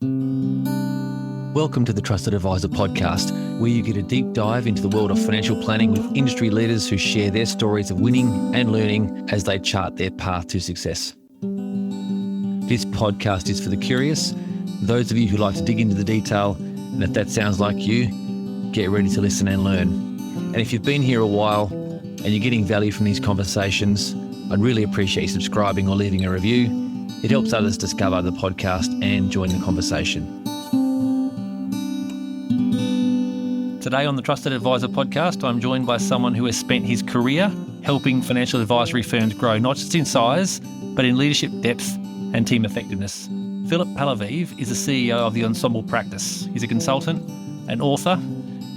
Welcome to the Trusted Advisor podcast, where you get a deep dive into the world of financial planning with industry leaders who share their stories of winning and learning as they chart their path to success. This podcast is for the curious, those of you who like to dig into the detail, and if that sounds like you, get ready to listen and learn. And if you've been here a while and you're getting value from these conversations, I'd really appreciate you subscribing or leaving a review. It helps others discover the podcast and join the conversation. Today on the Trusted Advisor podcast, I'm joined by someone who has spent his career helping financial advisory firms grow, not just in size, but in leadership depth and team effectiveness. Philip Palaveev is the CEO of the Ensemble Practice. He's a consultant, an author,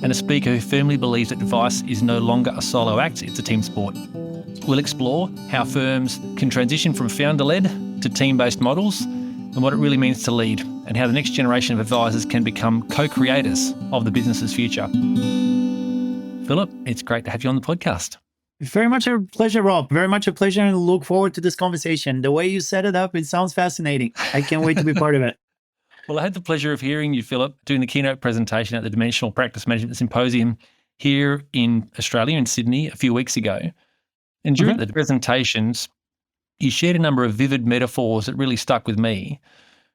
and a speaker who firmly believes that advice is no longer a solo act, it's a team sport. We'll explore how firms can transition from founder-led to team-based models and what it really means to lead, and how the next generation of advisors can become co-creators of the business's future. Philip, it's great to have you on the podcast. Very much a pleasure, Rob. Very much a pleasure, and look forward to this conversation. The way you set it up, it sounds fascinating. I can't wait to be part of it. Well, I had the pleasure of hearing you, Philip, doing the keynote presentation at the Dimensional Practice Management Symposium here in Australia, in Sydney, a few weeks ago. And during the presentations, you shared a number of vivid metaphors that really stuck with me.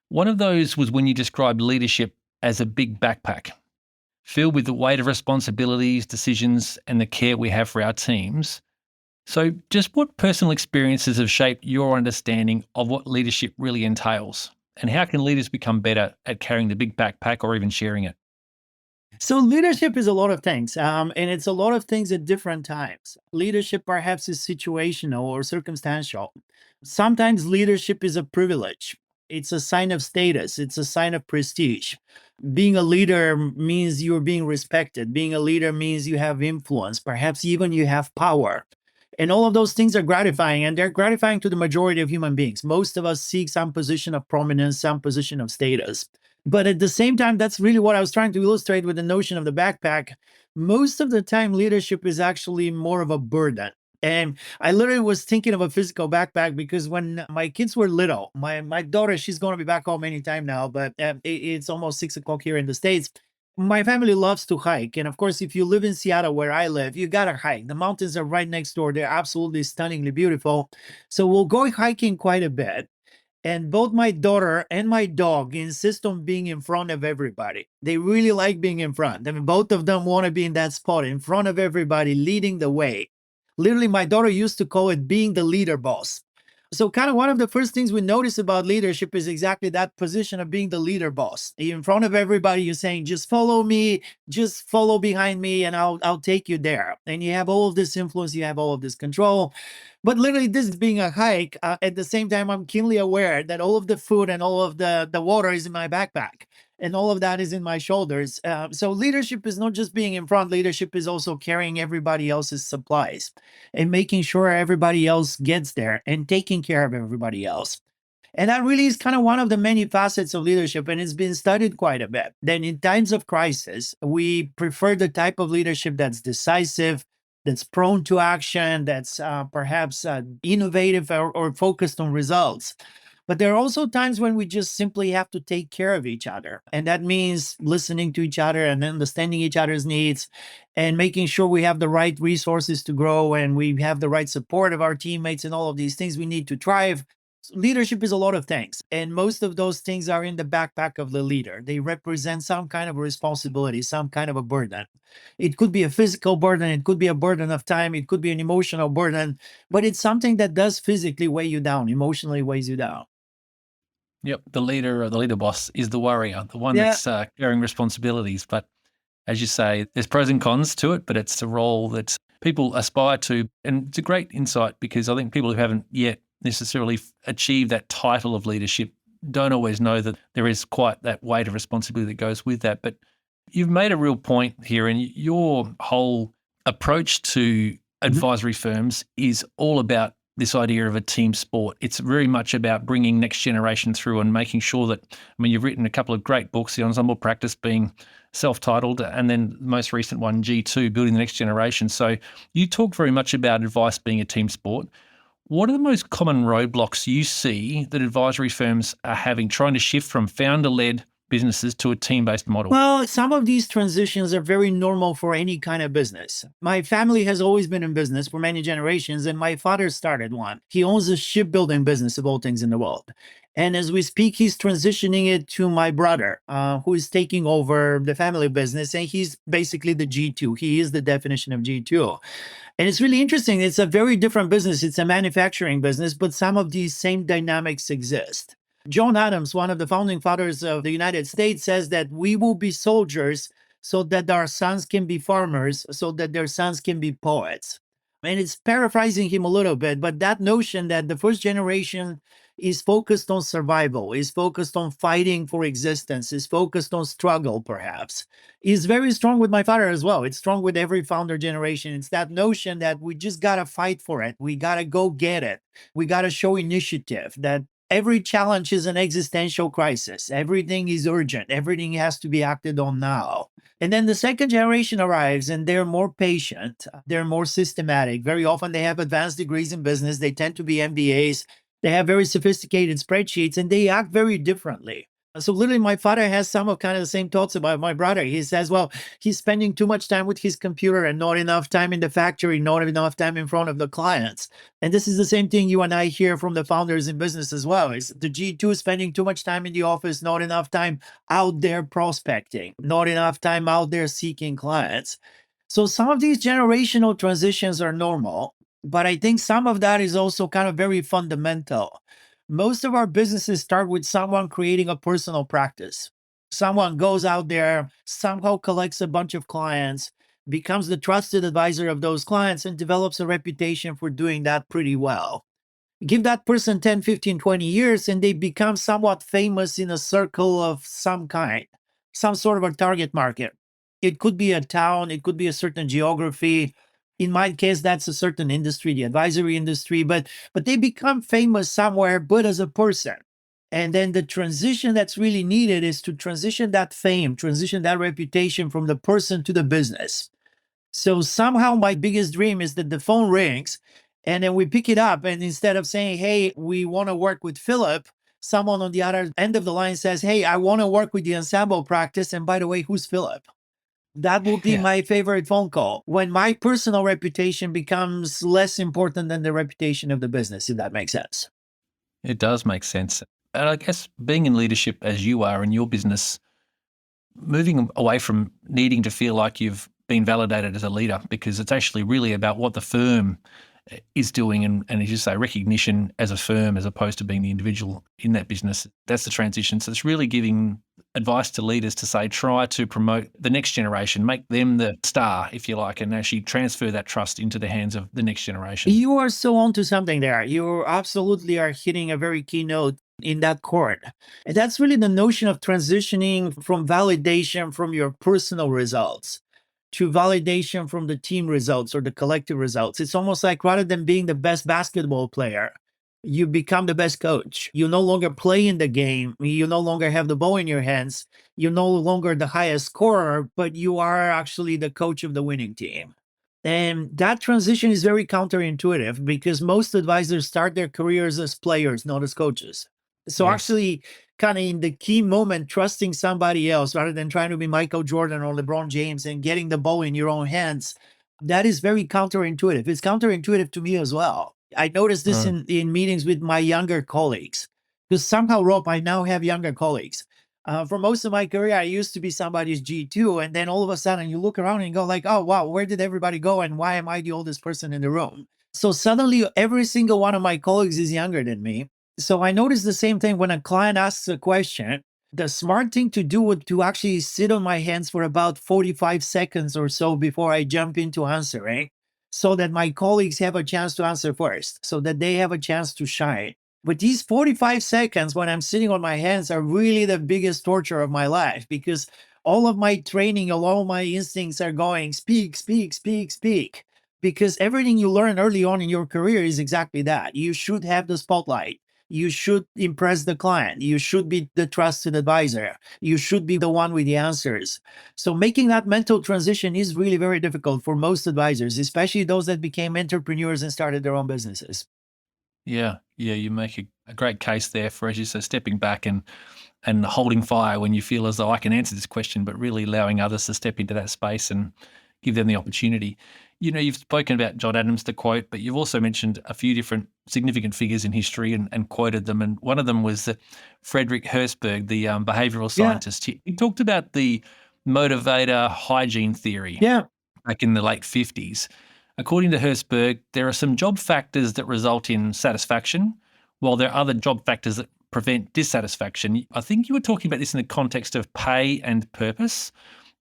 One of those was when you described leadership as a big backpack, filled with the weight of responsibilities, decisions, and the care we have for our teams. So just what personal experiences have shaped your understanding of what leadership really entails? And how can leaders become better at carrying the big backpack or even sharing it? So leadership is a lot of things, and it's a lot of things at different times. Leadership perhaps is situational or circumstantial. Sometimes leadership is a privilege. It's a sign of status. It's a sign of prestige. Being a leader means you're being respected. Being a leader means you have influence. Perhaps even you have power. And all of those things are gratifying, and they're gratifying to the majority of human beings. Most of us seek some position of prominence, some position of status. But at the same time, that's really what I was trying to illustrate with the notion of the backpack. Most of the time, leadership is actually more of a burden. And I literally was thinking of a physical backpack because when my kids were little, my daughter, she's going to be back home anytime now, but it's almost 6 o'clock here in the States. My family loves to hike. And of course, if you live in Seattle, where I live, you got to hike. The mountains are right next door. They're absolutely stunningly beautiful. So we'll go hiking quite a bit. And both my daughter and my dog insist on being in front of everybody. They really like being in front. I mean, both of them want to be in that spot in front of everybody, leading the way. Literally, my daughter used to call it being the leader boss. So kind of one of the first things we notice about leadership is exactly that position of being the leader boss. In front of everybody, you're saying, just follow me, just follow behind me, and I'll take you there. And you have all of this influence, you have all of this control. But literally, this being a hike, at the same time, I'm keenly aware that all of the food and all of the water is in my backpack. And all of that is in my shoulders. So leadership is not just being in front. Leadership is also carrying everybody else's supplies and making sure everybody else gets there and taking care of everybody else. And that really is kind of one of the many facets of leadership, and it's been studied quite a bit. Then in times of crisis, we prefer the type of leadership that's decisive, that's prone to action, that's perhaps innovative or focused on results. But there are also times when we just simply have to take care of each other. And that means listening to each other and understanding each other's needs and making sure we have the right resources to grow and we have the right support of our teammates and all of these things we need to thrive. Leadership is a lot of things. And most of those things are in the backpack of the leader. They represent some kind of responsibility, some kind of a burden. It could be a physical burden. It could be a burden of time. It could be an emotional burden. But it's something that does physically weigh you down, emotionally weighs you down. Yep, the leader or the leader boss is the warrior, the one that's carrying responsibilities. But as you say, there's pros and cons to it, but it's a role that people aspire to. And it's a great insight because I think people who haven't yet necessarily achieved that title of leadership don't always know that there is quite that weight of responsibility that goes with that. But you've made a real point here, and your whole approach to advisory firms is all about this idea of a team sport. It's very much about bringing next generation through and making sure that, you've written a couple of great books, the Ensemble Practice being self-titled, and then the most recent one, G2, Building the Next Generation. So you talk very much about advice being a team sport. What are the most common roadblocks you see that advisory firms are having, trying to shift from founder-led businesses to a team-based model? Well, some of these transitions are very normal for any kind of business. My family has always been in business for many generations, and my father started one. He owns a shipbuilding business of all things in the world. And as we speak, he's transitioning it to my brother, who is taking over the family business. And he's basically the G2. He is the definition of G2. And it's really interesting. It's a very different business. It's a manufacturing business, but some of these same dynamics exist. John Adams, one of the founding fathers of the United States, says that we will be soldiers so that our sons can be farmers, so that their sons can be poets. And it's paraphrasing him a little bit, but that notion that the first generation is focused on survival, is focused on fighting for existence, is focused on struggle, perhaps, is very strong with my father as well. It's strong with every founder generation. It's that notion that we just got to fight for it. We got to go get it. We got to show initiative, that every challenge is an existential crisis. Everything is urgent. Everything has to be acted on now. And then the second generation arrives and they're more patient. They're more systematic. Very often they have advanced degrees in business. They tend to be MBAs. They have very sophisticated spreadsheets and they act very differently. So literally my father has some of kind of the same thoughts about my brother. He says, well, he's spending too much time with his computer and not enough time in the factory, not enough time in front of the clients. And this is the same thing you and I hear from the founders in business as well. Is the G2 spending too much time in the office, not enough time out there prospecting, not enough time out there seeking clients. So some of these generational transitions are normal, but I think some of that is also kind of very fundamental. Most of our businesses start with someone creating a personal practice. Someone goes out there, somehow collects a bunch of clients, becomes the trusted advisor of those clients, and develops a reputation for doing that pretty well. Give that person 10, 15, 20 years, and they become somewhat famous in a circle of some kind, some sort of a target market. It could be a town, it could be a certain geography. In my case, that's a certain industry, the advisory industry, but they become famous somewhere, but as a person. And then the transition that's really needed is to transition that fame, transition that reputation from the person to the business. So somehow my biggest dream is that the phone rings and then we pick it up. And instead of saying, hey, we want to work with Philip, someone on the other end of the line says, hey, I want to work with the Ensemble Practice. And by the way, who's Philip? That would be Yeah, my favorite phone call when my personal reputation becomes less important than the reputation of the business, if that makes sense. it does make sense. And I guess being in leadership as you are in your business, moving away from needing to feel like you've been validated as a leader, because it's actually really about what the firm is doing and as you say, recognition as a firm as opposed to being the individual in that business. That's the transition. So it's really giving advice to leaders to say, try to promote the next generation, make them the star, if you like, and actually transfer that trust into the hands of the next generation. You are so onto something there. You absolutely are hitting a very key note in that chord. And that's really the notion of transitioning from validation from your personal results to validation from the team results or the collective results. It's almost like rather than being the best basketball player, you become the best coach. You no longer play in the game. You no longer have the ball in your hands. You're no longer the highest scorer, but you are actually the coach of the winning team. And that transition is very counterintuitive because most advisors start their careers as players, not as coaches. So Yes. actually, kind of in the key moment, trusting somebody else rather than trying to be Michael Jordan or LeBron James and getting the ball in your own hands, that is very counterintuitive. It's counterintuitive to me as well. I noticed this Mm. in meetings with my younger colleagues because somehow, Rob, I now have younger colleagues. For most of my career, I used to be somebody's G2. And then all of a sudden you look around and go like, oh, wow, where did everybody go? And why am I the oldest person in the room? So suddenly every single one of my colleagues is younger than me. So I noticed the same thing when a client asks a question. The smart thing to do would to actually sit on my hands for about 45 seconds or so before I jump into answering so that my colleagues have a chance to answer first, so that they have a chance to shine. But these 45 seconds when I'm sitting on my hands are really the biggest torture of my life because all of my training, all of my instincts are going speak, speak, speak, speak. Because everything you learn early on in your career is exactly that. You should have the spotlight. You should impress the client. You should be the trusted advisor. You should be the one with the answers. So making that mental transition is really very difficult for most advisors, especially those that became entrepreneurs and started their own businesses. Yeah, you make a great case there for, as you say, stepping back and and holding fire when you feel as though I can answer this question, but really allowing others to step into that space and give them the opportunity. You've spoken about John Adams, the quote, but you've also mentioned a few different significant figures in history and quoted them. And one of them was Frederick Herzberg, the behavioral scientist. He talked about the motivator hygiene theory back in the late 50s. According to Herzberg, there are some job factors that result in satisfaction, while there are other job factors that prevent dissatisfaction. I think you were talking about this in the context of pay and purpose,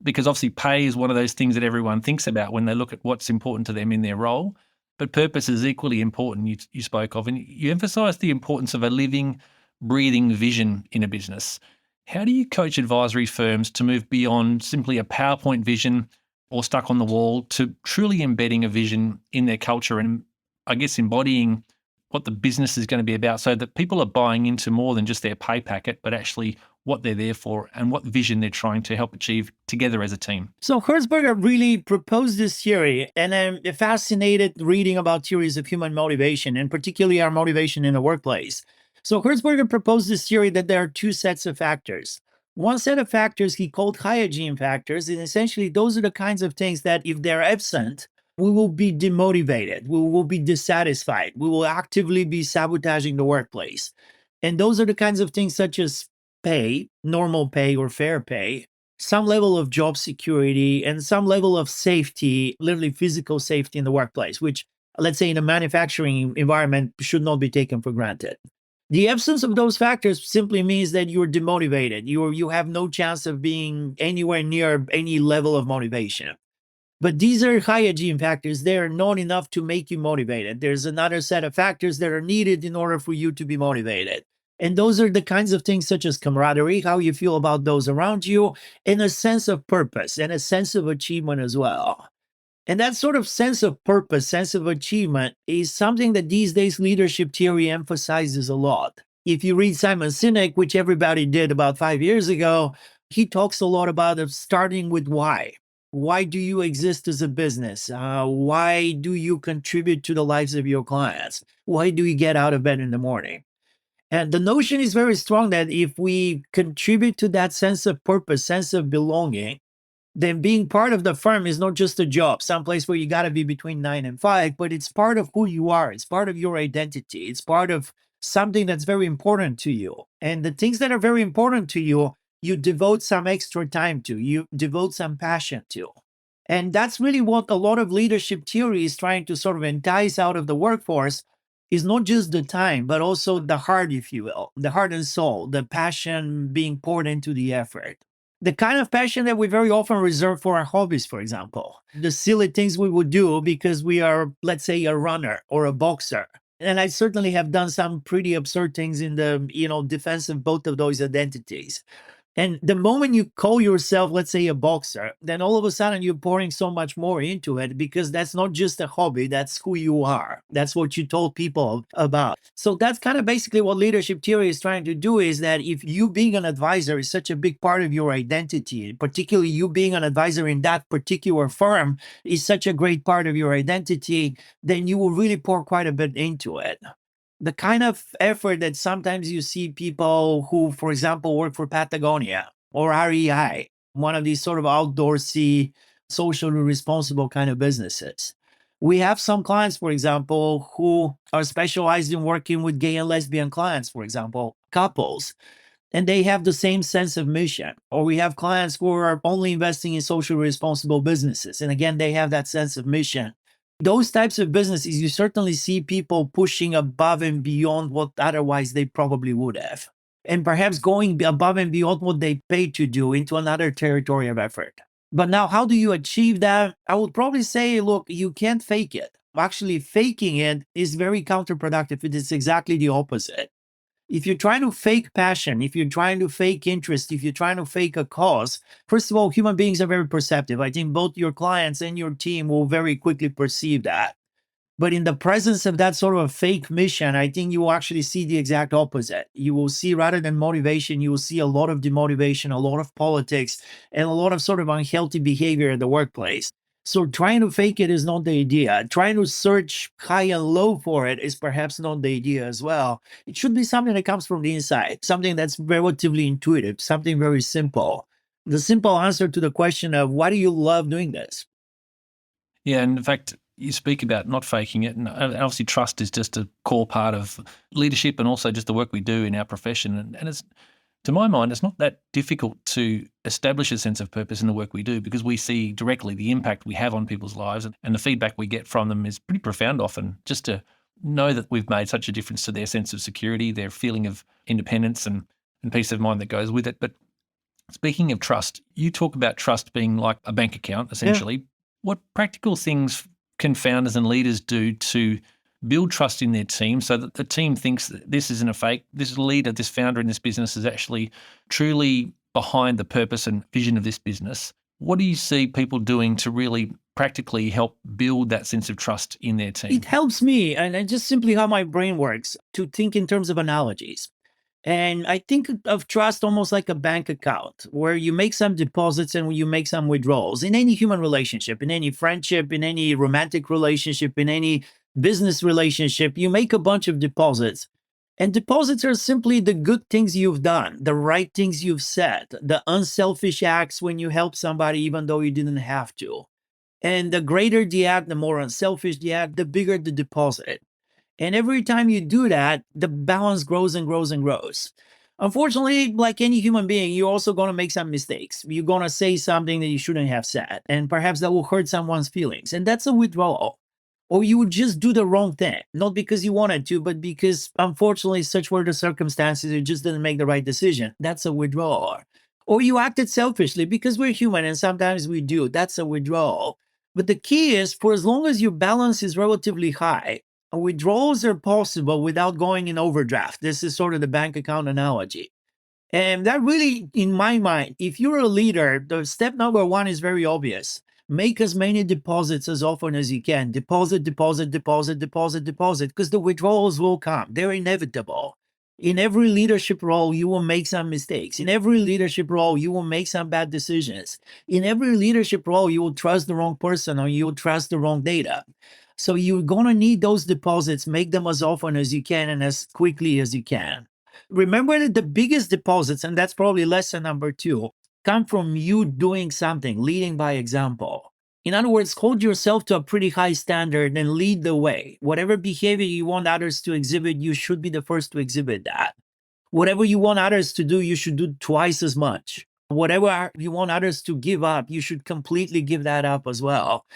because obviously pay is one of those things that everyone thinks about when they look at what's important to them in their role. But purpose is equally important, you spoke of, and you emphasised the importance of a living, breathing vision in a business. How do you coach advisory firms to move beyond simply a PowerPoint vision or stuck on the wall to truly embedding a vision in their culture and, I guess, embodying what the business is going to be about so that people are buying into more than just their pay packet, but actually what they're there for and what vision they're trying to help achieve together as a team? So Herzberger really proposed this theory, and I'm fascinated reading about theories of human motivation, and particularly our motivation in the workplace. So Herzberger proposed this theory that there are two sets of factors. One set of factors he called hygiene factors, and essentially those are the kinds of things that if they're absent, we will be demotivated, we will be dissatisfied, we will actively be sabotaging the workplace. And those are the kinds of things such as pay, normal pay or fair pay, some level of job security, and some level of safety, literally physical safety in the workplace, which, let's say, in a manufacturing environment should not be taken for granted. The absence of those factors simply means that you're demotivated. You have no chance of being anywhere near any level of motivation. But these are hygiene factors. They are not enough to make you motivated. There's another set of factors that are needed in order for you to be motivated. And those are the kinds of things such as camaraderie, how you feel about those around you, and a sense of purpose and a sense of achievement as well. And that sort of sense of purpose, sense of achievement is something that these days leadership theory emphasizes a lot. If you read Simon Sinek, which everybody did about 5 years ago, he talks a lot about starting with why. Why do you exist as a business? Why do you contribute to the lives of your clients? Why do you get out of bed in the morning? And the notion is very strong that if we contribute to that sense of purpose, sense of belonging, then being part of the firm is not just a job, someplace where you got to be between 9 and 5, but it's part of who you are. It's part of your identity. It's part of something that's very important to you. And the things that are very important to you, you devote some extra time to, you devote some passion to. And that's really what a lot of leadership theory is trying to sort of entice out of the workforce, is not just the time, but also the heart, if you will, the heart and soul, the passion being poured into the effort. The kind of passion that we very often reserve for our hobbies, for example, the silly things we would do because we are, let's say, a runner or a boxer. And I certainly have done some pretty absurd things in the, defense of both of those identities. And the moment you call yourself, let's say, a boxer, then all of a sudden you're pouring so much more into it because that's not just a hobby, that's who you are. That's what you told people about. So that's kind of basically what leadership theory is trying to do, is that if you being an advisor is such a big part of your identity, particularly you being an advisor in that particular firm is such a great part of your identity, then you will really pour quite a bit into it. The kind of effort that sometimes you see people who, for example, work for Patagonia or REI, one of these sort of outdoorsy, socially responsible kind of businesses. We have some clients, for example, who are specialized in working with gay and lesbian clients, for example, couples, and they have the same sense of mission. Or we have clients who are only investing in socially responsible businesses, and again, they have that sense of mission. Those types of businesses, you certainly see people pushing above and beyond what otherwise they probably would have, and perhaps going above and beyond what they paid to do into another territory of effort. But now, how do you achieve that? I would probably say, look, you can't fake it. Actually, faking it is very counterproductive. It is exactly the opposite. If you're trying to fake passion, if you're trying to fake interest, if you're trying to fake a cause, first of all, human beings are very perceptive. I think both your clients and your team will very quickly perceive that. But in the presence of that sort of fake mission, I think you will actually see the exact opposite. You will see, rather than motivation, you will see a lot of demotivation, a lot of politics, and a lot of sort of unhealthy behavior in the workplace. So trying to fake it is not the idea. Trying to search high and low for it is perhaps not the idea as well. It should be something that comes from the inside, something that's relatively intuitive, something very simple. The simple answer to the question of why do you love doing this? Yeah, and in fact, you speak about not faking it, and obviously trust is just a core part of leadership and also just the work we do in our profession. And it's, to my mind, it's not that difficult to establish a sense of purpose in the work we do because we see directly the impact we have on people's lives, and the feedback we get from them is pretty profound often. Just to know that we've made such a difference to their sense of security, their feeling of independence and peace of mind that goes with it. But speaking of trust, you talk about trust being like a bank account, essentially. What practical things can founders and leaders do to build trust in their team so that the team thinks that this isn't a fake, this leader, this founder in this business is actually truly behind the purpose and vision of this business? What do you see people doing to really practically help build that sense of trust in their team? It helps me, and just simply how my brain works, to think in terms of analogies. And I think of trust almost like a bank account where you make some deposits and you make some withdrawals in any human relationship, in any friendship, in any romantic relationship, in any business relationship. You make a bunch of deposits. And deposits are simply the good things you've done, the right things you've said, the unselfish acts when you help somebody even though you didn't have to. And the greater the act, the more unselfish the act, the bigger the deposit. And every time you do that, the balance grows and grows and grows. Unfortunately, like any human being, you're also going to make some mistakes. You're going to say something that you shouldn't have said, and perhaps that will hurt someone's feelings. And that's a withdrawal. Or you would just do the wrong thing, not because you wanted to, but because unfortunately such were the circumstances, you just didn't make the right decision. That's a withdrawal. Or you acted selfishly because we're human and sometimes we do. That's a withdrawal. But the key is for as long as your balance is relatively high, withdrawals are possible without going in overdraft. This is sort of the bank account analogy. And that really, in my mind, if you're a leader, the step number one is very obvious. Make as many deposits as often as you can. Deposit, deposit, deposit, deposit, deposit, because the withdrawals will come. They're inevitable. In every leadership role, you will make some mistakes. In every leadership role, you will make some bad decisions. In every leadership role, you will trust the wrong person or you will trust the wrong data. So you're going to need those deposits. Make them as often as you can and as quickly as you can. Remember that the biggest deposits, and that's probably lesson number 2, come from you doing something, leading by example. In other words, hold yourself to a pretty high standard and lead the way. Whatever behavior you want others to exhibit, you should be the first to exhibit that. Whatever you want others to do, you should do twice as much. Whatever you want others to give up, you should completely give that up as well.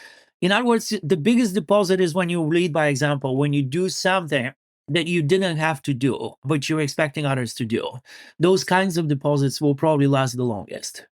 In other words, the biggest deposit is when you lead by example, when you do something that you didn't have to do, but you're expecting others to do. Those kinds of deposits will probably last the longest.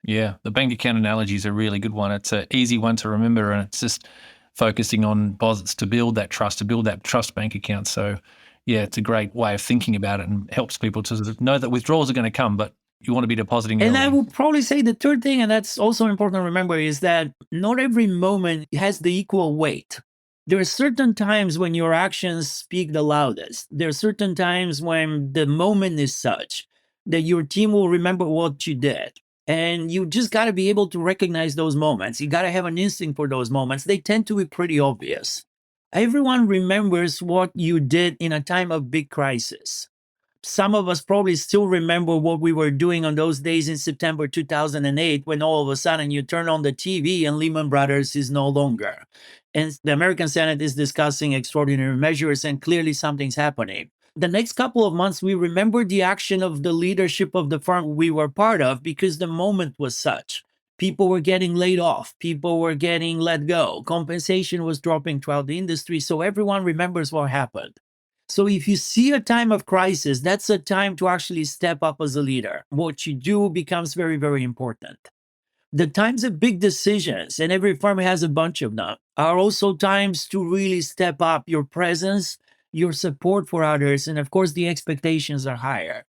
Yeah, the bank account analogy is a really good one. It's an easy one to remember, and it's just focusing on deposits to build that trust bank account. So, yeah, it's a great way of thinking about it and helps people to sort of know that withdrawals are going to come, but you want to be depositing And early. I would probably say the third thing, and that's also important to remember, is that not every moment has the equal weight. There are certain times when your actions speak the loudest. There are certain times when the moment is such that your team will remember what you did. And you just got to be able to recognize those moments. You got to have an instinct for those moments. They tend to be pretty obvious. Everyone remembers what you did in a time of big crisis. Some of us probably still remember what we were doing on those days in September 2008 when all of a sudden you turn on the TV and Lehman Brothers is no longer. And the American Senate is discussing extraordinary measures and clearly something's happening. The next couple of months, we remember the action of the leadership of the firm we were part of because the moment was such. People were getting laid off. People were getting let go. Compensation was dropping throughout the industry. So everyone remembers what happened. So if you see a time of crisis, that's a time to actually step up as a leader. What you do becomes very, very important. The times of big decisions, and every firm has a bunch of them, are also times to really step up your presence, your support for others, and of course, the expectations are higher.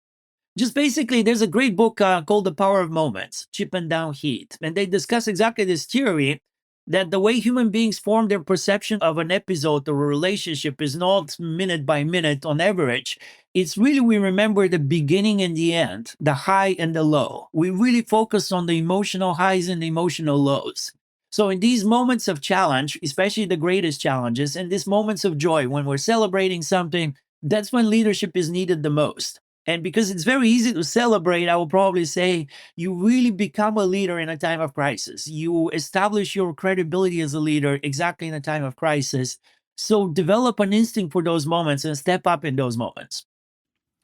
Just basically, there's a great book called The Power of Moments, Chip and Down Heat, and they discuss exactly this theory that the way human beings form their perception of an episode or a relationship is not minute by minute on average. It's really we remember the beginning and the end, the high and the low. We really focus on the emotional highs and the emotional lows. So in these moments of challenge, especially the greatest challenges, and these moments of joy, when we're celebrating something, that's when leadership is needed the most. And because it's very easy to celebrate, I will probably say you really become a leader in a time of crisis. You establish your credibility as a leader exactly in a time of crisis. So develop an instinct for those moments and step up in those moments.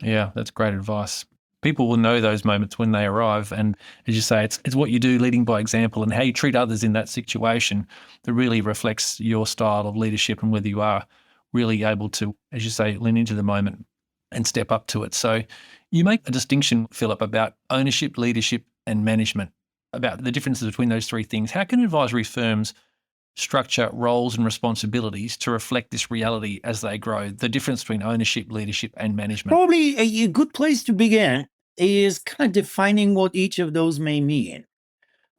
Yeah, that's great advice. People will know those moments when they arrive. And as you say, it's what you do leading by example and how you treat others in that situation that really reflects your style of leadership and whether you are really able to, as you say, lean into the moment and step up to it. So you make a distinction, Philip, about ownership, leadership, and management, about the differences between those three things. How can advisory firms structure roles and responsibilities to reflect this reality as they grow, the difference between ownership, leadership, and management? Probably a good place to begin is kind of defining what each of those may mean.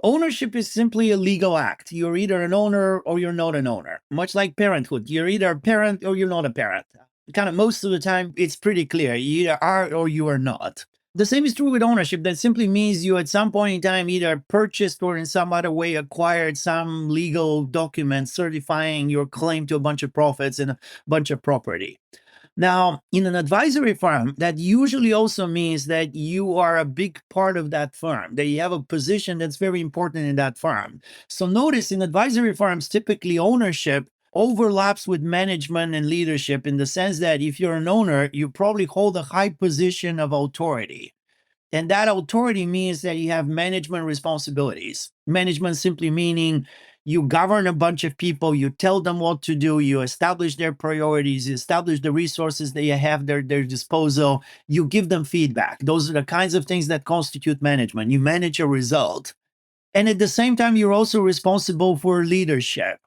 Ownership is simply a legal act. You're either an owner or you're not an owner. Much like parenthood, you're either a parent or you're not a parent. Kind of most of the time, it's pretty clear. You either are or you are not. The same is true with ownership. That simply means you at some point in time either purchased or in some other way acquired some legal document certifying your claim to a bunch of profits and a bunch of property. Now, in an advisory firm, that usually also means that you are a big part of that firm, that you have a position that's very important in that firm. So notice in advisory firms, typically ownership overlaps with management and leadership in the sense that if you're an owner, you probably hold a high position of authority. And that authority means that you have management responsibilities. Management simply meaning you govern a bunch of people, you tell them what to do, you establish their priorities, you establish the resources that you have at their disposal, you give them feedback. Those are the kinds of things that constitute management. You manage a result. And at the same time, you're also responsible for leadership.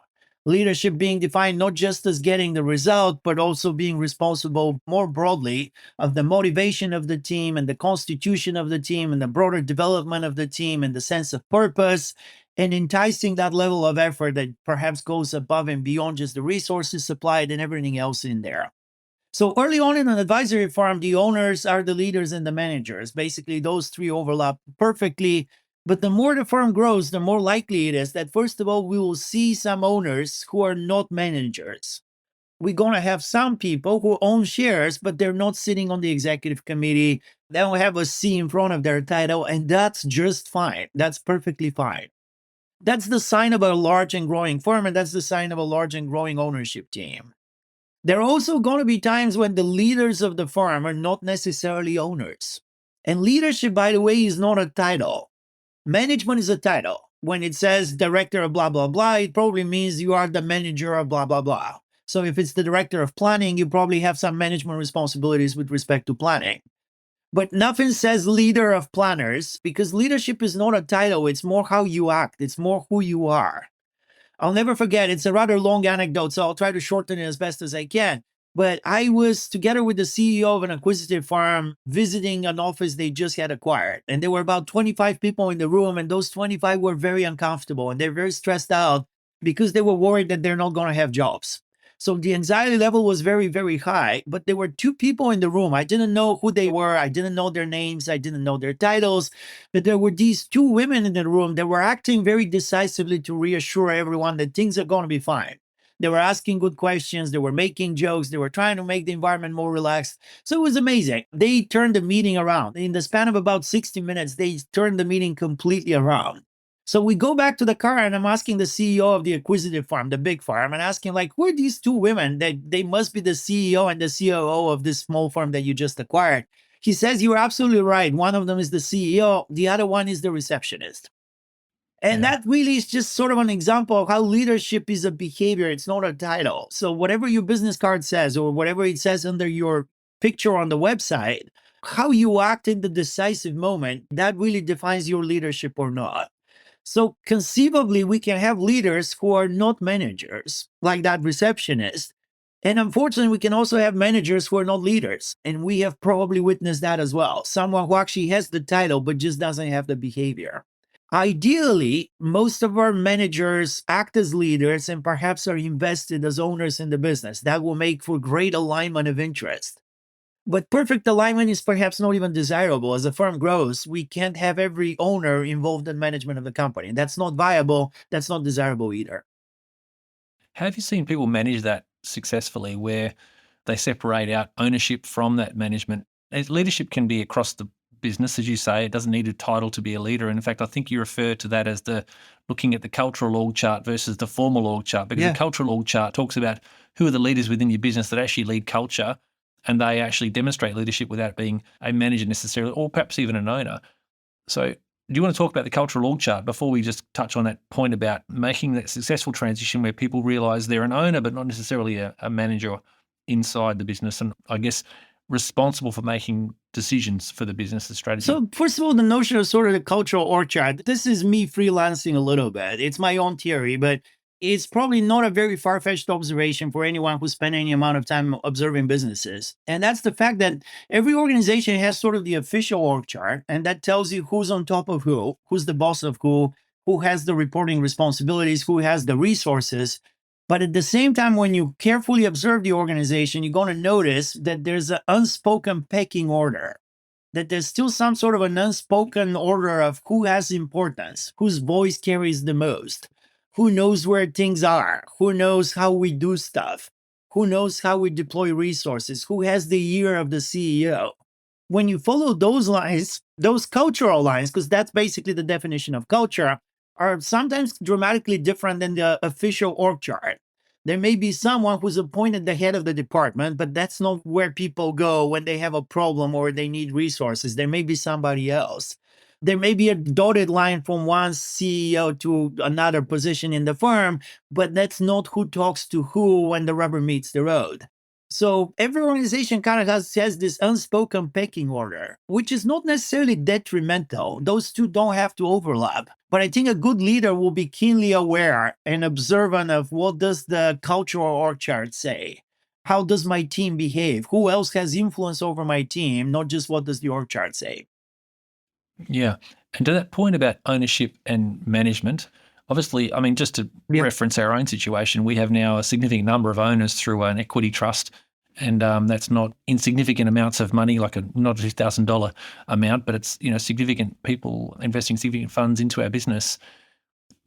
Leadership being defined not just as getting the result, but also being responsible more broadly of the motivation of the team and the constitution of the team and the broader development of the team and the sense of purpose and enticing that level of effort that perhaps goes above and beyond just the resources supplied and everything else in there. So early on in an advisory firm, the owners are the leaders and the managers. Basically, those three overlap perfectly. But the more the firm grows, the more likely it is that, first of all, we will see some owners who are not managers. We're going to have some people who own shares, but they're not sitting on the executive committee. They don't have a C in front of their title, and that's just fine. That's perfectly fine. That's the sign of a large and growing firm, and that's the sign of a large and growing ownership team. There are also going to be times when the leaders of the firm are not necessarily owners. And leadership, by the way, is not a title. Management is a title. When it says director of blah, blah, blah, it probably means you are the manager of blah, blah, blah. So if it's the director of planning, you probably have some management responsibilities with respect to planning. But nothing says leader of planners because leadership is not a title. It's more how you act. It's more who you are. I'll never forget, it's a rather long anecdote, so I'll try to shorten it as best as I can. But I was together with the CEO of an acquisitive firm visiting an office they just had acquired. And there were about 25 people in the room, and those 25 were very uncomfortable and they're very stressed out because they were worried that they're not going to have jobs. So the anxiety level was very, very high. But there were two people in the room. I didn't know who they were. I didn't know their names. I didn't know their titles. But there were these two women in the room that were acting very decisively to reassure everyone that things are going to be fine. They were asking good questions. They were making jokes. They were trying to make the environment more relaxed. So it was amazing. They turned the meeting around. In the span of about 60 minutes, they turned the meeting completely around. So we go back to the car and I'm asking the CEO of the acquisitive farm, the big farm, and asking like, who are these two women? They must be the CEO and the COO of this small farm that you just acquired. He says, you're absolutely right. One of them is the CEO. The other one is the receptionist. And Yeah. that really is just sort of an example of how leadership is a behavior. It's not a title. So whatever your business card says or whatever it says under your picture on the website, how you act in the decisive moment, that really defines your leadership or not. So conceivably, we can have leaders who are not managers, like that receptionist. And unfortunately, we can also have managers who are not leaders. And we have probably witnessed that as well. Someone who actually has the title, but just doesn't have the behavior. Ideally, most of our managers act as leaders and perhaps are invested as owners in the business. That will make for great alignment of interest. But perfect alignment is perhaps not even desirable. As a firm grows, we can't have every owner involved in management of the company. That's not viable. That's not desirable either. Have you seen people manage that successfully where they separate out ownership from that management? Leadership can be across the business, as you say. It doesn't need a title to be a leader. And in fact, I think you refer to that as the looking at the cultural org chart versus the formal org chart, because the cultural org chart talks about who are the leaders within your business that actually lead culture, and they actually demonstrate leadership without being a manager necessarily, or perhaps even an owner. So do you want to talk about the cultural org chart before we just touch on that point about making that successful transition where people realize they're an owner but not necessarily a manager inside the business, and I guess responsible for making decisions for the business, the strategy? So first of all, the notion of sort of the cultural org chart, this is me freelancing a little bit. It's my own theory, but it's probably not a very far-fetched observation for anyone who spent any amount of time observing businesses. And that's the fact that every organization has sort of the official org chart, and that tells you who's on top of who's the boss of who has the reporting responsibilities, who has the resources. But at the same time, when you carefully observe the organization, you're going to notice that there's an unspoken pecking order, that there's still some sort of an unspoken order of who has importance, whose voice carries the most, who knows where things are, who knows how we do stuff, who knows how we deploy resources, who has the ear of the CEO. When you follow those lines, those cultural lines, because that's basically the definition of culture, are sometimes dramatically different than the official org chart. There may be someone who's appointed the head of the department, but that's not where people go when they have a problem or they need resources. There may be somebody else. There may be a dotted line from one CEO to another position in the firm, but that's not who talks to who when the rubber meets the road. So every organization kind of has this unspoken pecking order, which is not necessarily detrimental. Those two don't have to overlap. But I think a good leader will be keenly aware and observant of what does the cultural org chart say? How does my team behave? Who else has influence over my team? Not just what does the org chart say? Yeah. And to that point about ownership and management, obviously, I mean, just to reference our own situation, we have now a significant number of owners through an equity trust, and that's not insignificant amounts of money, like not a $50,000 amount, but it's significant people investing significant funds into our business.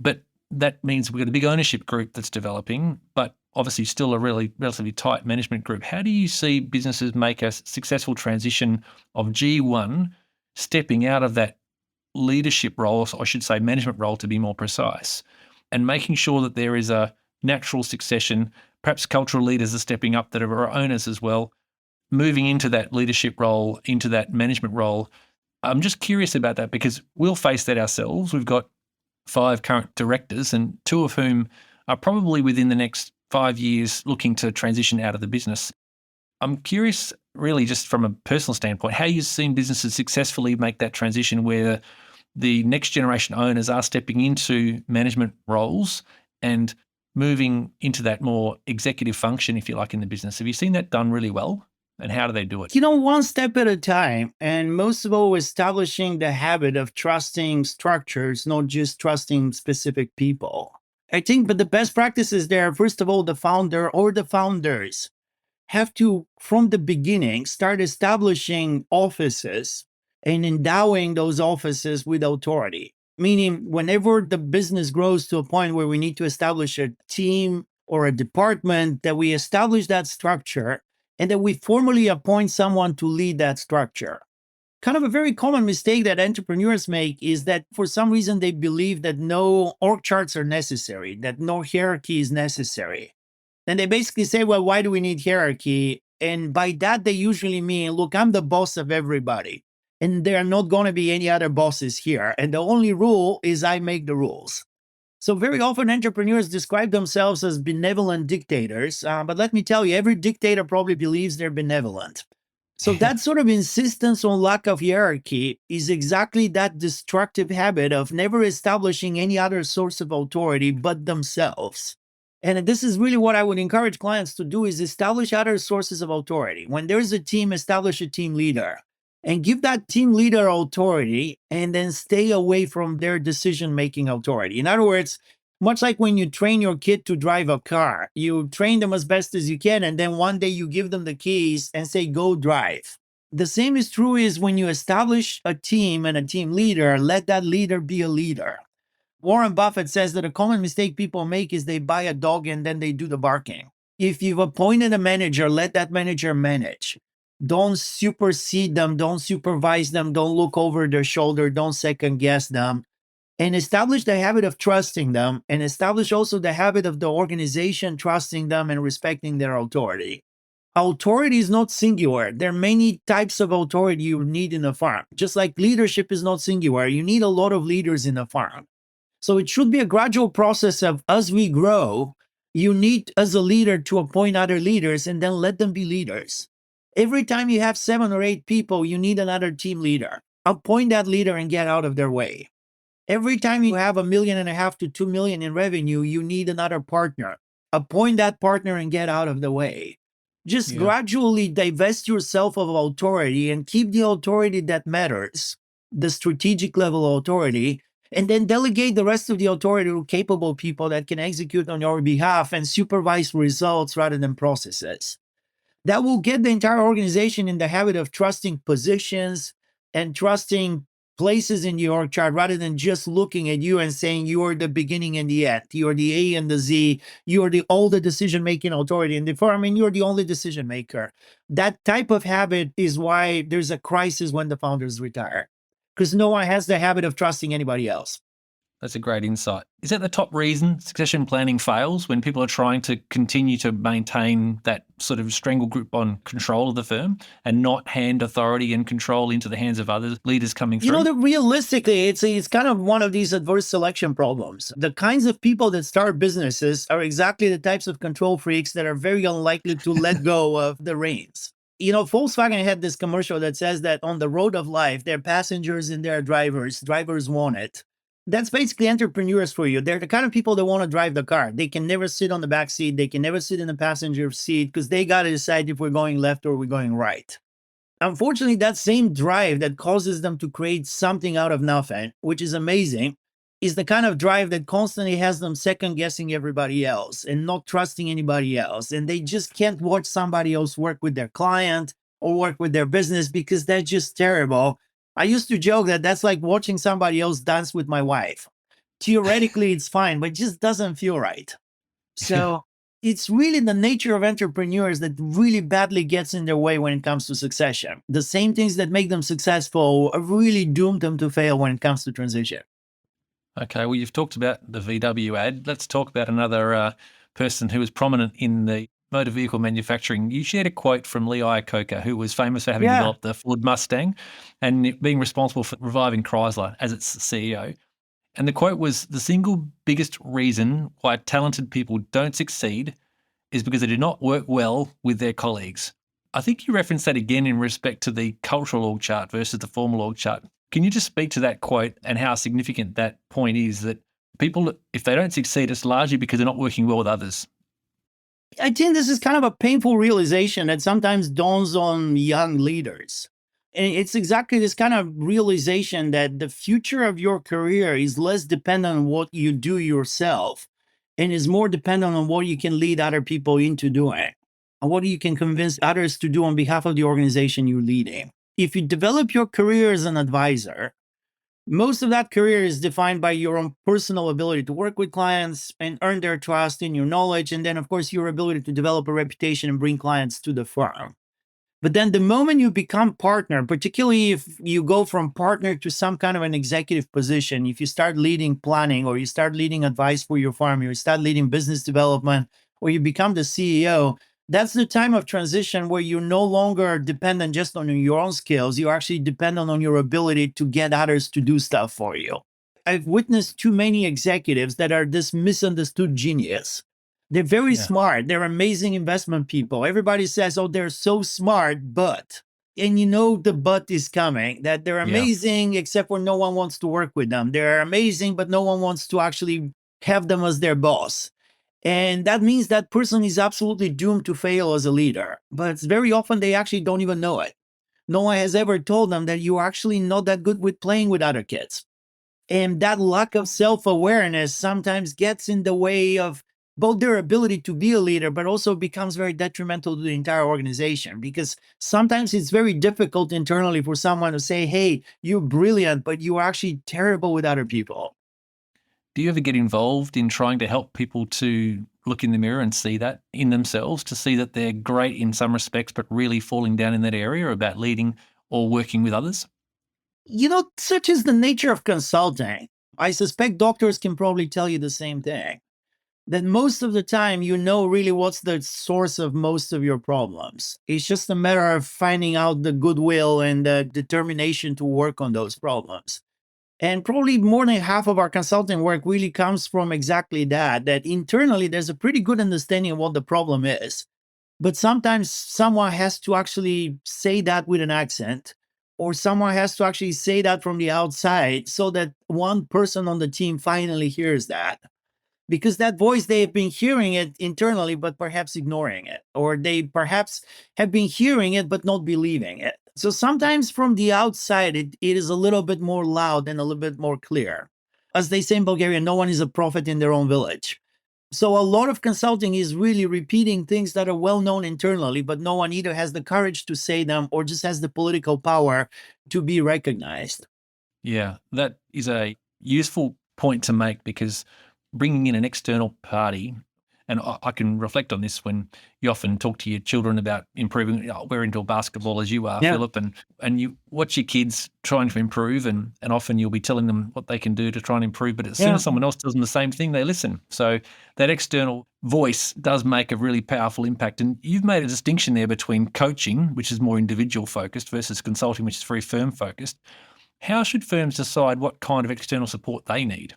But that means we've got a big ownership group that's developing, but obviously still a relatively tight management group. How do you see businesses make a successful transition of G1 stepping out of that leadership role, or I should say management role to be more precise, and making sure that there is a natural succession, perhaps cultural leaders are stepping up that are owners as well, moving into that leadership role, into that management role? I'm just curious about that because we'll face that ourselves. We've got 5 current directors and 2 of whom are probably within the next 5 years looking to transition out of the business. I'm curious, really, just from a personal standpoint, how you've seen businesses successfully make that transition where the next generation owners are stepping into management roles and moving into that more executive function, if you like, in the business. Have you seen that done really well? And how do they do it? One step at a time. And most of all, establishing the habit of trusting structures, not just trusting specific people. I think, but the best practices there, first of all, the founder or the founders have to, from the beginning, start establishing offices and endowing those offices with authority. Meaning, whenever the business grows to a point where we need to establish a team or a department, that we establish that structure and that we formally appoint someone to lead that structure. Kind of a very common mistake that entrepreneurs make is that for some reason they believe that no org charts are necessary, that no hierarchy is necessary. Then they basically say, well, why do we need hierarchy? And by that, they usually mean, look, I'm the boss of everybody. And there are not going to be any other bosses here. And the only rule is I make the rules. So very often entrepreneurs describe themselves as benevolent dictators. But let me tell you, every dictator probably believes they're benevolent. So that sort of insistence on lack of hierarchy is exactly that destructive habit of never establishing any other source of authority but themselves. And this is really what I would encourage clients to do, is establish other sources of authority. When there's a team, establish a team leader and give that team leader authority, and then stay away from their decision-making authority. In other words, Much like when you train your kid to drive a car, you train them as best as you can, and then one day you give them the keys and say, go drive. The same is true is when you establish a team and a team leader, let that leader be a leader. Warren Buffett says that a common mistake people make is they buy a dog and then they do the barking. If you've appointed a manager, let that manager manage. Don't supersede them, don't supervise them, don't look over their shoulder, don't second guess them. And establish the habit of trusting them, and establish also the habit of the organization trusting them and respecting their authority. Authority is not singular. There are many types of authority you need in a firm. Just like leadership is not singular, you need a lot of leaders in a firm. So it should be a gradual process of, as we grow, you need as a leader to appoint other leaders and then let them be leaders. Every time you have 7 or 8 people, you need another team leader. Appoint that leader and get out of their way. Every time you have $1.5 million to $2 million in revenue, you need another partner. Appoint that partner and get out of the way. Just gradually divest yourself of authority and keep the authority that matters, the strategic level authority, and then delegate the rest of the authority to capable people that can execute on your behalf and supervise results rather than processes. That will get the entire organization in the habit of trusting positions and trusting places in the org chart rather than just looking at you and saying you are the beginning and the end. You're the A and the Z. You're all the decision-making authority in the firm, and you're the only decision maker. That type of habit is why there's a crisis when the founders retire, because no one has the habit of trusting anybody else. That's a great insight. Is that the top reason succession planning fails, when people are trying to continue to maintain that sort of strangle grip on control of the firm and not hand authority and control into the hands of other leaders coming through? You know, realistically, it's kind of one of these adverse selection problems. The kinds of people that start businesses are exactly the types of control freaks that are very unlikely to let go of the reins. You know, Volkswagen had this commercial that says that on the road of life, there are passengers and there are drivers. Drivers want it. That's basically entrepreneurs for you. They're the kind of people that want to drive the car. They can never sit on the back seat. They can never sit in the passenger seat because they got to decide if we're going left or we're going right. Unfortunately, that same drive that causes them to create something out of nothing, which is amazing, is the kind of drive that constantly has them second guessing everybody else and not trusting anybody else. And they just can't watch somebody else work with their client or work with their business because that's just terrible. I used to joke that that's like watching somebody else dance with my wife. Theoretically, it's fine, but it just doesn't feel right. So it's really the nature of entrepreneurs that really badly gets in their way when it comes to succession. The same things that make them successful are really doomed them to fail when it comes to transition. Okay, well, you've talked about the VW ad. Let's talk about another person who was prominent in the motor vehicle manufacturing. You shared a quote from Lee Iacocca, who was famous for having developed the Ford Mustang and being responsible for reviving Chrysler as its CEO. And the quote was, "The single biggest reason why talented people don't succeed is because they do not work well with their colleagues." I think you referenced that again in respect to the cultural org chart versus the formal org chart. Can you just speak to that quote and how significant that point is, that people, if they don't succeed, it's largely because they're not working well with others? I think this is kind of a painful realization that sometimes dawns on young leaders. And it's exactly this kind of realization that the future of your career is less dependent on what you do yourself and is more dependent on what you can lead other people into doing and what you can convince others to do on behalf of the organization you're leading. If you develop your career as an advisor, most of that career is defined by your own personal ability to work with clients and earn their trust in your knowledge. And then, of course, your ability to develop a reputation and bring clients to the firm. But then the moment you become partner, particularly if you go from partner to some kind of an executive position, if you start leading planning or you start leading advice for your firm, you start leading business development, or you become the CEO, that's the time of transition where you're no longer dependent just on your own skills. You're actually dependent on your ability to get others to do stuff for you. I've witnessed too many executives that are this misunderstood genius. They're very smart. They're amazing investment people. Everybody says, oh, they're so smart, but, and you know the but is coming, that they're amazing, except for no one wants to work with them. They're amazing, but no one wants to actually have them as their boss. And that means that person is absolutely doomed to fail as a leader. But very often they actually don't even know it. No one has ever told them that you're actually not that good with playing with other kids. And that lack of self-awareness sometimes gets in the way of both their ability to be a leader, but also becomes very detrimental to the entire organization, because sometimes it's very difficult internally for someone to say, hey, you're brilliant, but you're actually terrible with other people. Do you ever get involved in trying to help people to look in the mirror and see that in themselves, to see that they're great in some respects, but really falling down in that area about leading or working with others? Such is the nature of consulting. I suspect doctors can probably tell you the same thing. That most of the time, really what's the source of most of your problems. It's just a matter of finding out the goodwill and the determination to work on those problems. And probably more than half of our consulting work really comes from exactly that internally there's a pretty good understanding of what the problem is. But sometimes someone has to actually say that with an accent, or someone has to actually say that from the outside so that one person on the team finally hears that. Because that voice, they have been hearing it internally, but perhaps ignoring it, or they perhaps have been hearing it, but not believing it. So sometimes from the outside, it is a little bit more loud and a little bit more clear. As they say in Bulgaria, no one is a prophet in their own village. So a lot of consulting is really repeating things that are well known internally, but no one either has the courage to say them or just has the political power to be recognized. Yeah, that is a useful point to make, because bringing in an external party, and I can reflect on this when you often talk to your children about improving. We're into basketball as you are, Yeah. Philip, and you watch your kids trying to improve, and often you'll be telling them what they can do to try and improve. But as soon Yeah. as someone else tells them the same thing, they listen. So that external voice does make a really powerful impact. And you've made a distinction there between coaching, which is more individual focused, versus consulting, which is very firm focused. How should firms decide what kind of external support they need?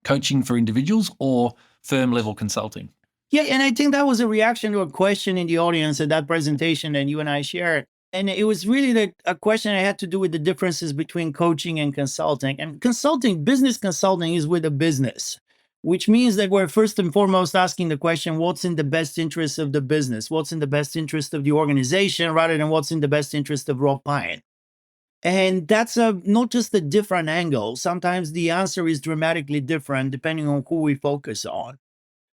Coaching for individuals or firm level consulting? Yeah, and I think that was a reaction to a question in the audience at that presentation that you and I shared. And it was really a question that had to do with the differences between coaching and consulting. And consulting, business consulting, is with a business, which means that we're first and foremost asking the question, what's in the best interest of the business? What's in the best interest of the organization, rather than what's in the best interest of Rob Pyne? And that's not just a different angle. Sometimes the answer is dramatically different depending on who we focus on.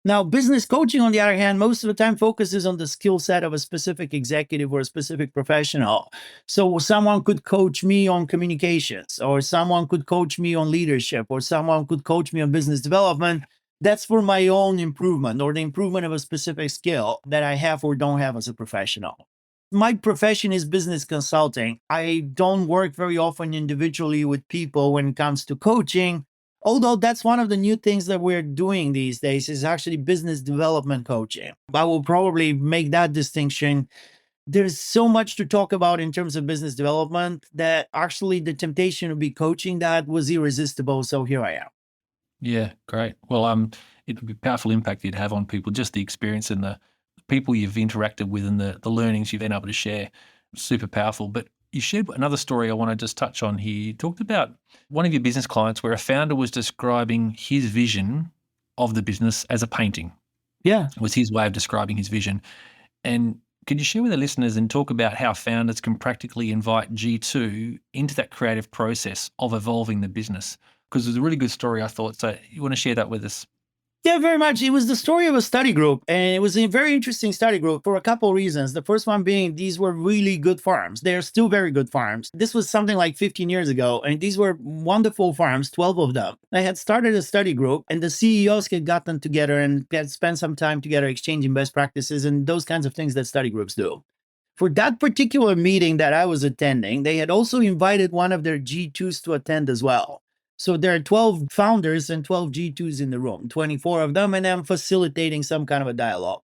Now, business coaching, on the other hand, most of the time focuses on the skill set of a specific executive or a specific professional. So someone could coach me on communications, or someone could coach me on leadership, or someone could coach me on business development. That's for my own improvement or the improvement of a specific skill that I have or don't have as a professional. My profession is business consulting. I don't work very often individually with people when it comes to coaching. Although that's one of the new things that we're doing these days is actually business development coaching. I will probably make that distinction. There's so much to talk about in terms of business development that actually the temptation to be coaching that was irresistible. So here I am. Yeah, great. Well, it would be a powerful impact you'd have on people, just the experience and the people you've interacted with and the learnings you've been able to share. Super powerful. But you shared another story I want to just touch on here. You talked about one of your business clients where a founder was describing his vision of the business as a painting. Yeah. It was his way of describing his vision. And could you share with the listeners and talk about how founders can practically invite G2 into that creative process of evolving the business? Because it was a really good story, I thought. So you want to share that with us? Yeah, very much. It was the story of a study group, and it was a very interesting study group for a couple of reasons. The first one being these were really good farms. They're still very good farms. This was something like 15 years ago, and these were wonderful farms, 12 of them. They had started a study group, and the CEOs had gotten together and had spent some time together exchanging best practices and those kinds of things that study groups do. For that particular meeting that I was attending, they had also invited one of their G2s to attend as well. So there are 12 founders and 12 G2s in the room, 24 of them, and I'm facilitating some kind of a dialogue.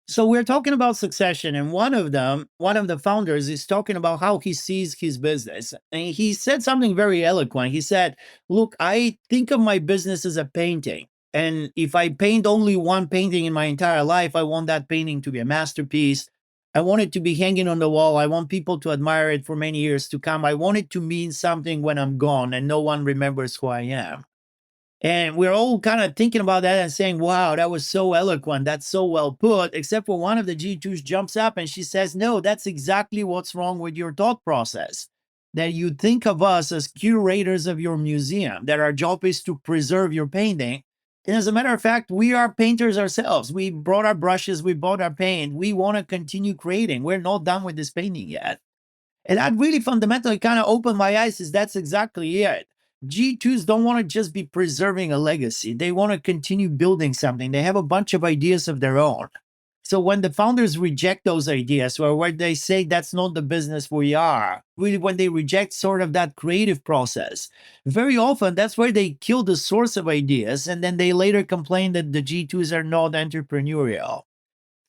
So we're talking about succession, and one of the founders, is talking about how he sees his business. And he said something very eloquent. He said, look, I think of my business as a painting. And if I paint only one painting in my entire life, I want that painting to be a masterpiece. I want it to be hanging on the wall. I want people to admire it for many years to come. I want it to mean something when I'm gone and no one remembers who I am. And we're all kind of thinking about that and saying, wow, that was so eloquent. That's so well put, except for one of the G2s jumps up and she says, no, that's exactly what's wrong with your thought process. that you think of us as curators of your museum, that our job is to preserve your painting. And as a matter of fact, we are painters ourselves. We brought our brushes, we bought our paint. We want to continue creating. We're not done with this painting yet. And that really fundamentally kind of opened my eyes, is that's exactly it. G2s don't want to just be preserving a legacy. They want to continue building something. They have a bunch of ideas of their own. So when the founders reject those ideas, or when they say that's not the business we are, really when they reject sort of that creative process, very often that's where they kill the source of ideas, and then they later complain that the G2s are not entrepreneurial.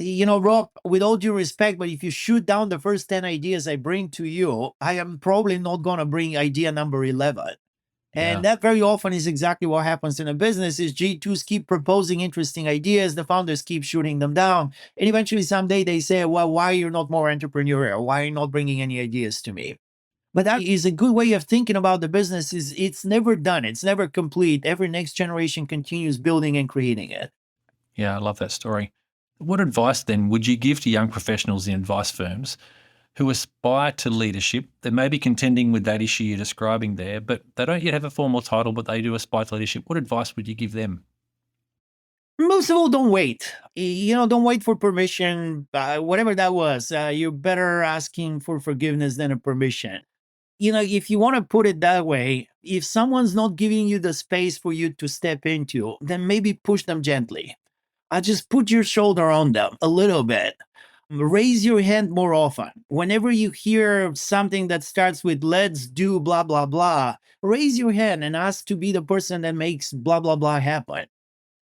Rob, with all due respect, but if you shoot down the first 10 ideas I bring to you, I am probably not going to bring idea number 11. And that very often is exactly what happens in a business. Is G2s keep proposing interesting ideas, the founders keep shooting them down, and eventually someday they say, well, why are you not more entrepreneurial? Why are you not bringing any ideas to me? But that is a good way of thinking about the business. Is it's never done. It's never complete. Every next generation continues building and creating it. Yeah, I love that story. What advice then would you give to young professionals in advice firms who aspire to leadership? They may be contending with that issue you're describing there, but they don't yet have a formal title, but they do aspire to leadership. What advice would you give them? Most of all, don't wait. Don't wait for permission. Whatever that was, you're better asking for forgiveness than a permission. If you want to put it that way, if someone's not giving you the space for you to step into, then maybe push them gently. Just put your shoulder on them a little bit. Raise your hand more often. Whenever you hear something that starts with let's do blah, blah, blah, raise your hand and ask to be the person that makes blah, blah, blah happen.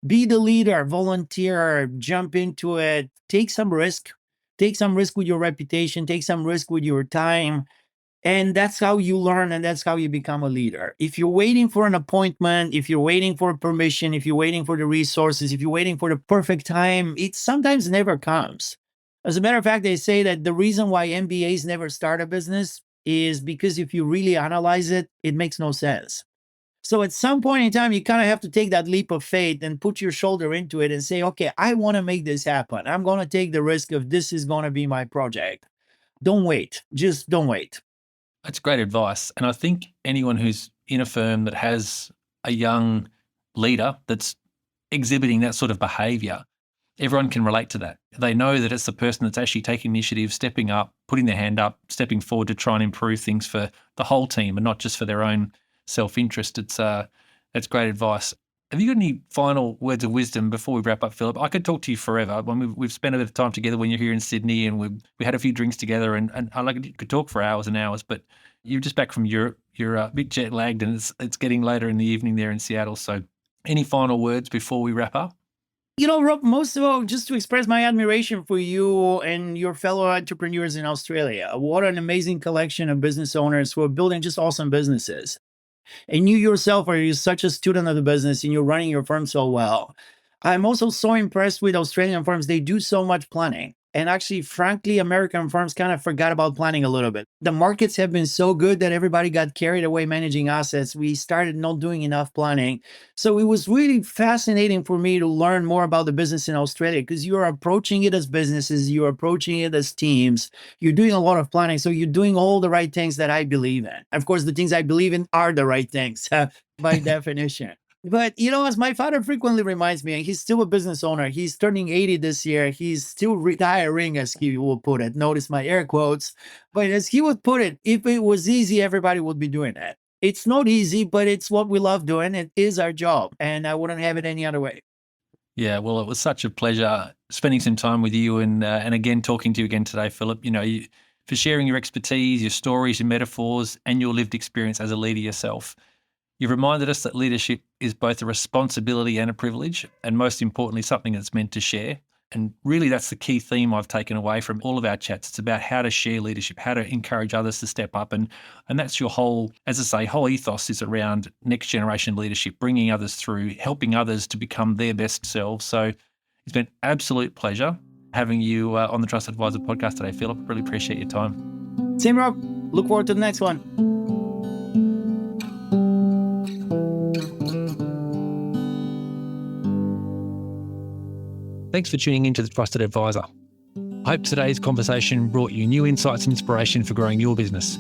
Be the leader, volunteer, jump into it, take some risk. Take some risk with your reputation, take some risk with your time. And that's how you learn, and that's how you become a leader. If you're waiting for an appointment, if you're waiting for permission, if you're waiting for the resources, if you're waiting for the perfect time, it sometimes never comes. As a matter of fact, they say that the reason why MBAs never start a business is because if you really analyze it, it makes no sense. So at some point in time, you kind of have to take that leap of faith and put your shoulder into it and say, okay, I want to make this happen. I'm going to take the risk of this is going to be my project. Don't wait. Just don't wait. That's great advice. And I think anyone who's in a firm that has a young leader that's exhibiting that sort of behavior, everyone can relate to that. They know that it's the person that's actually taking initiative, stepping up, putting their hand up, stepping forward to try and improve things for the whole team and not just for their own self-interest. That's great advice. Have you got any final words of wisdom before we wrap up, Philip? I could talk to you forever. When we've spent a bit of time together when you're here in Sydney, and we had a few drinks together, and I could talk for hours and hours. But you're just back from Europe. You're a bit jet lagged, and it's getting later in the evening there in Seattle. So, any final words before we wrap up? Rob, most of all, just to express my admiration for you and your fellow entrepreneurs in Australia. What an amazing collection of business owners who are building just awesome businesses. And you yourself are such a student of the business, and you're running your firm so well. I'm also so impressed with Australian firms. They do so much planning. And actually, frankly, American firms kind of forgot about planning a little bit. The markets have been so good that everybody got carried away managing assets. We started not doing enough planning. So it was really fascinating for me to learn more about the business in Australia, because you're approaching it as businesses, you're approaching it as teams, you're doing a lot of planning. So you're doing all the right things that I believe in. Of course, the things I believe in are the right things by definition. But, as my father frequently reminds me, and he's still a business owner. He's turning 80 this year. He's still retiring, as he will put it. Notice my air quotes. But as he would put it, if it was easy, everybody would be doing it. It's not easy, but it's what we love doing. It is our job, and I wouldn't have it any other way. Yeah, well, it was such a pleasure spending some time with you and again, talking to you again today, Philip. For sharing your expertise, your stories, your metaphors, and your lived experience as a leader yourself. You've reminded us that leadership is both a responsibility and a privilege, and most importantly, something that's meant to share. And really, that's the key theme I've taken away from all of our chats. It's about how to share leadership, how to encourage others to step up. And that's your whole, as I say, whole ethos is around next generation leadership, bringing others through, helping others to become their best selves. So it's been an absolute pleasure having you on the Trusted Advisor podcast today, Philip. Really appreciate your time. Same, Rob. Look forward to the next one. Thanks for tuning into The Trusted Advisor. I hope today's conversation brought you new insights and inspiration for growing your business.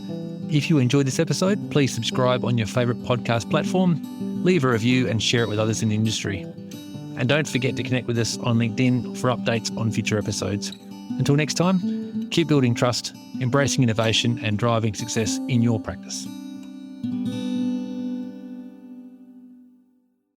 If you enjoyed this episode, please subscribe on your favourite podcast platform, leave a review and share it with others in the industry. And don't forget to connect with us on LinkedIn for updates on future episodes. Until next time, keep building trust, embracing innovation and driving success in your practice.